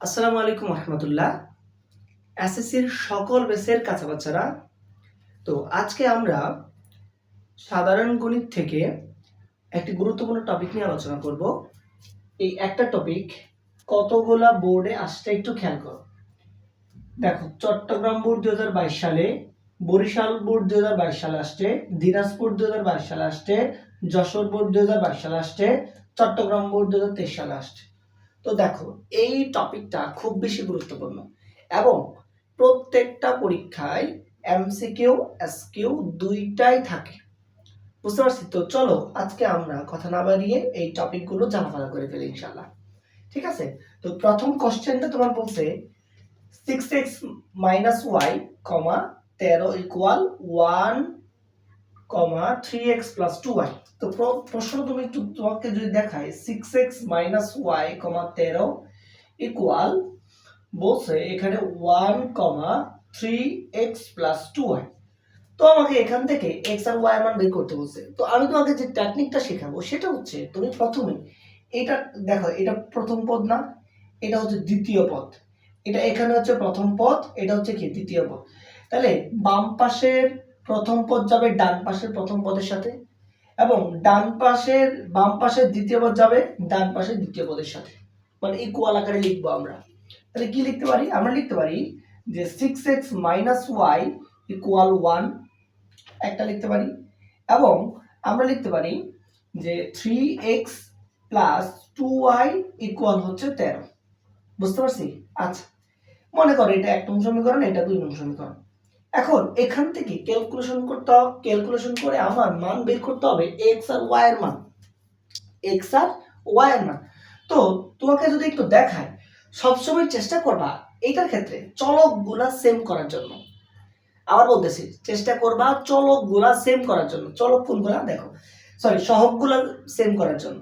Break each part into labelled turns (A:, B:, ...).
A: আসসালামু আলাইকুম রহমতুল্লাহ। এসএসসির সকল বেসের কাঁচা বাচ্চারা, তো আজকে আমরা সাধারণ গণিত থেকে একটি গুরুত্বপূর্ণ টপিক নিয়ে আলোচনা করব। এই একটা টপিক কতগুলা বোর্ডে আসছে একটু খেয়াল করো। দেখো, চট্টগ্রাম বোর্ড 2022 সালে, বরিশাল বোর্ড 2022 সালে আসছে, দিনাজপুর 2022 সালে আসছে, যশোর বোর্ড 2022 সালে আসছে, চট্টগ্রাম বোর্ড 2023 সালে আসছে। তো দেখো, এই টপিকটা খুব বেশি গুরুত্বপূর্ণ এবং প্রত্যেকটা পরীক্ষায় এমসিকিউ এসকিউ দুইটাই থাকে। বুঝতে পারছি? তো চলো আজকে আমরা কথা না বাড়িয়ে এই টপিকগুলো জানাফালা করে ফেলি ইনশাআল্লাহ। ঠিক আছে? তো প্রথম কোশ্চেনটা তোমার বলছে 6x - y, 13 equal 1, 3x + 2y। তো প্রশ্ন তোমাকে যদি দেখায় 6x - y, 13 ইকুয়াল, বলছে এখানে 1, 3x + 2y। তো আমাকে এখান থেকে x আর y এর মান বের করতে বলছে। তো আমি তোমাকে যে টেকনিকটা শেখাবো সেটা হচ্ছে, তুমি প্রথমে এটা দেখো, এটা প্রথম পদ না, এটা হচ্ছে দ্বিতীয় পদ। এটা এখানে হচ্ছে প্রথম পদ, এটা হচ্ছে কি দ্বিতীয় পদ। তাহলে বাম পাশের প্রথম পদ যাবে ডান পাশের প্রথম পদের সাথে, এবং বাম পাশের দ্বিতীয় পদ যাবে ডান পাশের দ্বিতীয় পদের সাথে, মানে ইকুয়াল আকারে লিখবো আমরা। তাহলে কি লিখতে পারি? আমরা লিখতে পারি যে 6x - y ইকুয়াল 1, একটা লিখতে পারি, এবং আমরা লিখতে পারি যে 3x + 2y ইকুয়াল হচ্ছে 13। বুঝতে পারছি? আচ্ছা, মনে করো এটা 1 নং সমীকরণ, এটা 2 নং সমীকরণ। এখন এখান থেকে ক্যালকুলেশন করে আমার মান বের করতে হবে x আর y এর মান। তো তোমাকে যদি একটু দেখায়, সবসময় চেষ্টা করবা এইটার ক্ষেত্রে চলকগুলা সেম করার জন্য। আবার বলতেছি, চেষ্টা করবা চলকগুলা সেম করার জন্য। চলক কোনগুলা দেখো, সহগগুলা সেম করার জন্য।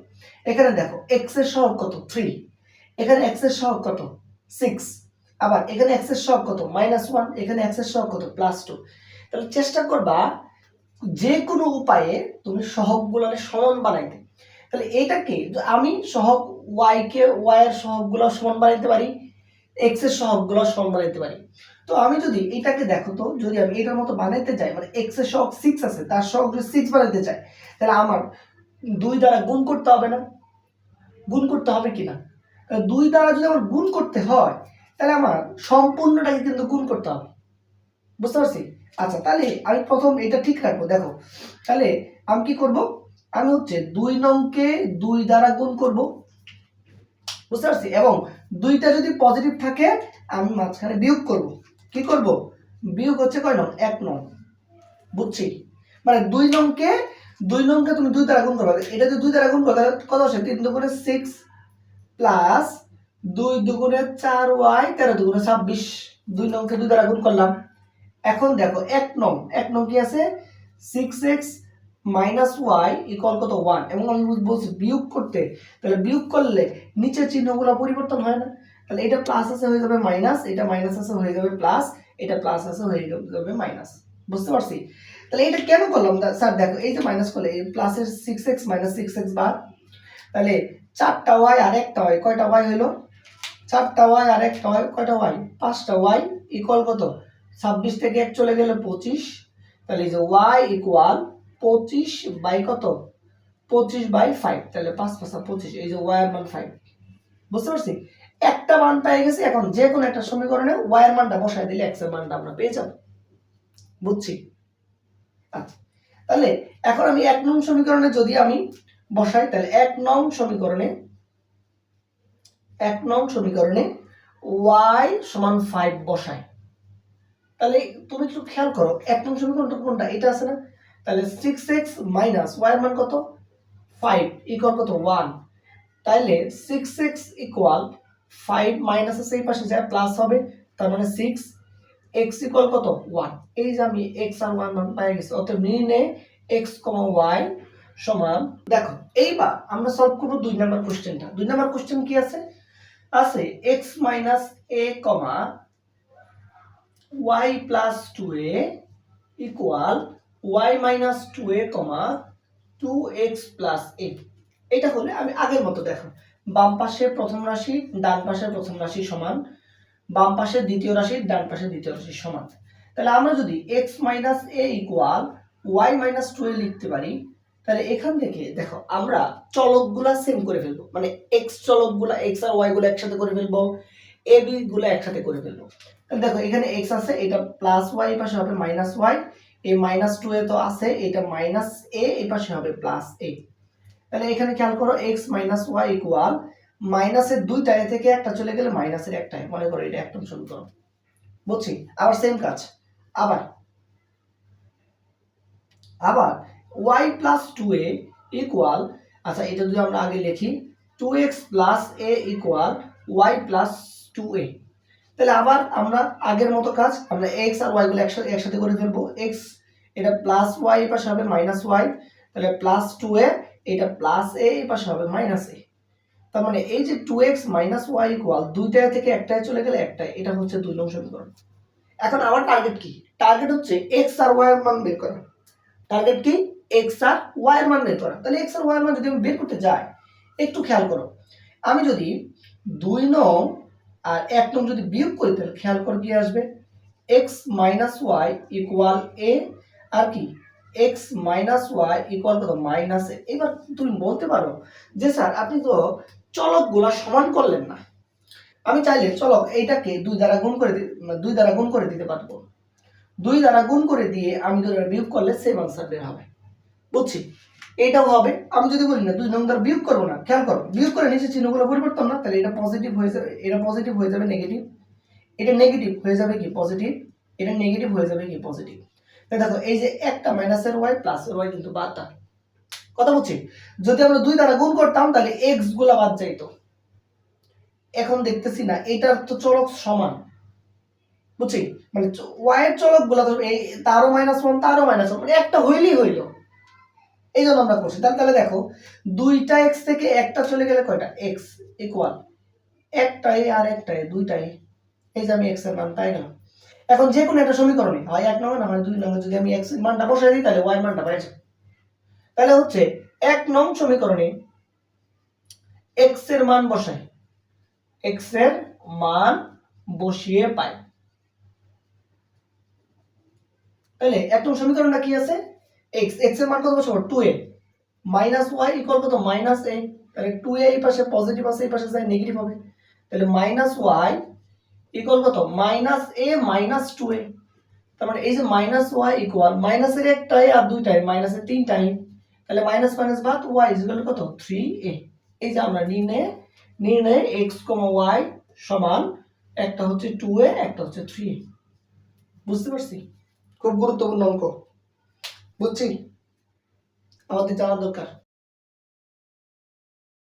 A: এখানে দেখো x এর সহগ কত? 3। এখানে x এর সহগ কত? 6। আবার এখানে x এর সহগ কত? -1। এখানে x এর সহগ কত? +2। তাহলে চেষ্টা করবা যে কোনো উপায়ে তুমি সহগগুলারে সমান বানাইতে। তাহলে এটাকে আমি সহগ y এর সহগগুলো সমান বানাইতে পারি, x এর সহগগুলো সমান বানাইতে পারি। তো আমি যদি এটাকে দেখো, তো যদি আমি এটার মতো বানাইতে চাই, মানে x এর সহগ 6 আছে, তার সহগ যদি 6 বানাইতে চাই, তাহলে আমার 2 দ্বারা গুণ করতে হবে না? গুণ করতে হবে কিনা? 2 দ্বারা যদি আমার গুণ করতে হয়, তাহলে আমার সম্পূর্ণটাকে কিন্তু গুণ করতে হবে। বুঝতে পারছি? আচ্ছা, তাহলে আমি প্রথম এটা ঠিক রাখবো। দেখো, তাহলে আমি কি করব? আমি হচ্ছে 2 নংকে 2 দ্বারা গুণ করব। বুঝতে পারছি? এবং 2টা যদি পজিটিভ থাকে, আমি মাঝখানে বিয়োগ করব। কি করব? বিয়োগ হচ্ছে কয় নং? 1 নং। বুঝছি? মানে 2 নংকে তুমি 2 দ্বারা গুণ করবে। এটা যদি 2 দ্বারা গুণ করো, তাহলে কত আসে? 3 দুগুণে 6 প্লাস 2 দুগুণে 4y, 13 দুগুণে 26। 2 নংকে 2 দ্বারা গুণ করলাম। এখন দেখো 1 নং কি আছে? 6x - y ইকুয়াল কত? 1। এবং আমি বলছি বিয়োগ করতে, তাহলে বিয়োগ করলে নিচের চিহ্নগুলো পরিবর্তন হয় না। তাহলে এটা প্লাস আছে হয়ে যাবে মাইনাস, এটা মাইনাস আছে হয়ে যাবে প্লাস, এটা প্লাস আছে হয়ে যাবে মাইনাস। বুঝতে পারছি? তাহলে এটা কেন করলাম স্যার? দেখো, এই যে মাইনাস করলে এই প্লাসের 6x - 6x বার, তাহলে 4টা y আর 1টা y, কয়টা y হলো? 4টা y আর 1টা y, কয়টা y? 5টা y ইকুয়াল কত? 26 থেকে 1 চলে গেলে 25। তাহলে এই যে y ইকুয়াল 25 বাই কত? 25/5। তাহলে 5 5 25, এই যে y এর মান 5। বুঝতে পারছি? একটা মান পেয়ে গেছি। এখন যে কোনো একটা সমীকরণে y এর মানটা বসায় দিলে x এর মানটা আমরা পেয়ে যাব। বুঝছি? আচ্ছা, তাহলে এখন আমি 1 নং সমীকরণে যদি আমি বসাই, তাহলে 1 নং সমীকরণে y সমান 5 বসাই। তাহলে তুমি একটু খেয়াল করো, 1 নং সমীকরণটা কোনটা? এটা আছে না? তাহলে 6x - y এর মান কত? 5 ইকুয়াল কত? 1। তাইলে 6x ইকুয়াল 5 মাইনাস আছে এই পাশে যায় প্লাস হবে, তার মানে 6, x ইকুয়াল কত? 1। এই যে আমি x আর 1 মান পেয়ে গেছি। অতএব নির্ণয়ে x, y সমান। দেখো, এইবার আমরা সলভ করব 2 নাম্বার কোশ্চেনটা। 2 নাম্বার কোশ্চেন কি আছে? x - a, y + 2a equal y - 2a, 2x + a। এটা হলে আমি আগের মতো দেখো বাম পাশে প্রথম রাশি ডান পাশের প্রথম রাশি সমান, বাম পাশের দ্বিতীয় রাশি ডান পাশের দ্বিতীয় রাশি সমান। তাহলে আমরা যদি x মাইনাস এ ইকুয়াল y মাইনাস 2a লিখতে পারি, তাহলে এখান থেকে দেখো আমরা চলকগুলা সেম করে ফেলবো, মানে x চলকগুলা x আর y গুলো একসাথে করে ফেলবো, a b গুলো একসাথে করে ফেলবো। তাহলে দেখো এখানে x আছে, এটা প্লাস y এই পাশে হবে মাইনাস y, এই মাইনাস 2a তো আছে, এটা মাইনাস a এই পাশে হবে প্লাস a। তাহলে এখানে খেয়াল করো x মাইনাস y ইকুয়াল মাইনাসের দুইটা এ থেকে একটা চলে গেলে মাইনাসের একটাই, মনে করো এটা একটা সমীকরণ। বুঝছি? আবার সেম কাজ, আবার y প্লাস 2a ইকুয়াল, আচ্ছা এটা যদি আমরা আগে লিখি 2x plus a equal y plus 2a। তাহলে আবার আমরা আগের মতো কাজ, আমরা x আর y গুলো একসাথে করে ফেলবো। x এটা প্লাস y এর পাশে হবে মাইনাস y, তাহলে প্লাস 2a, এটা প্লাস a এর পাশে হবে মাইনাস a। তার মানে এই যে 2x মাইনাস y ইকুয়াল দুইটা থেকে একটায় চলে গেলে একটাই, এটা হচ্ছে 2 নং সমীকরণ। এখন আমার টার্গেট কি? টার্গেট হচ্ছে x আর y এর মান বের করা। টার্গেট কি? x আর y এর মান বের করা। তাহলে x আর y এর মান যদি আমি বের করতে যাই, একটু খেয়াল করো, আমি যদি 2 নং আর 1 নং যদি বিয়োগ করি, তাহলে খেয়াল করো কি আসবে, x minus y equal a, আর কি x মাইনাস y ইকুয়াল কত মাইনাস a। এবার তুমি বলতে পারো যে স্যার আপনি তো চলকগুলা সমান করলেন না। আমি চাইলে চলক এইটাকে 2 দ্বারা গুণ করে দিতে পারবো। 2 দ্বারা গুণ করে দিয়ে আমি যদি বিয়োগ করলে সেম আনসার বের হবে। বুঝছি? এটাও হবে। আমি যদি বলি না 2 নং দ্বারা বিয়োগ করবো না, খেয়াল করো বিয়োগ করে নিচে চিহ্নগুলো পরিবর্তন না, তাহলে এটা পজিটিভ হয়ে যাবে, এটা পজিটিভ হয়ে যাবে নেগেটিভ, এটা নেগেটিভ হয়ে যাবে কি পজিটিভ, এটা নেগেটিভ হয়ে যাবে কি পজিটিভ। তাই দেখো এই যে একটা মাইনাসের y প্লাসের y কিন্তু বাদটা। কথা বলছি? যদি আমরা 2 দ্বারা গুণ করতাম তাহলে x গুলা বাদ যাইতো। এখন দেখতেছি না, এটার তো চলক সমান। বুঝছি? মানে y এর চলক গুলা তো এই তারও -1 তারও -1, মানে একটা হইলেই হইলো। এই জন্য আমরা করছি। তাহলে দেখো দুইটা x থেকে একটা চলে গেলে কয়টা x ইকুয়াল একটাই আর একটাই দুইটাই, এই যে আমি x এর মান পাই গেলাম। এখন যে কোনো একটা সমীকরণে হয় 1 নং না হয় 2 নং, যদি আমি x এর মানটা বসাই দিই তাহলে y এর মানটা পাই যাবে। তাহলে হচ্ছে 1 নং সমীকরণে x এর মান বসাই, x এর মান বসিয়ে পাই। তাহলে 1 নং সমীকরণটা কি আছে, x এর মান কত বসাবো 2a, মাইনাস y ইকুয়াল কত মাইনাস a, তাহলে 2a এই পাশে পজিটিভ আছে এই পাশে যায় নেগেটিভ হবে, তাহলে মাইনাস y ইকুয়াল কত মাইনাস a মাইনাস 2a। তার মানে এই যে মাইনাস y ইকুয়াল মাইনাসের একটাই আর দুইটাই মাইনাসের তিনটাই, তাহলে মাইনাস মাইনাস বাদ y ইকুয়াল কত 3a। এই যে আমরা নির্ণয়ে x, y সমান একটা হচ্ছে 2a একটা হচ্ছে 3a। বুঝতে পারছি? খুব গুরুত্বপূর্ণ অঙ্ক। বুঝছি? আমাদের জানা দরকার।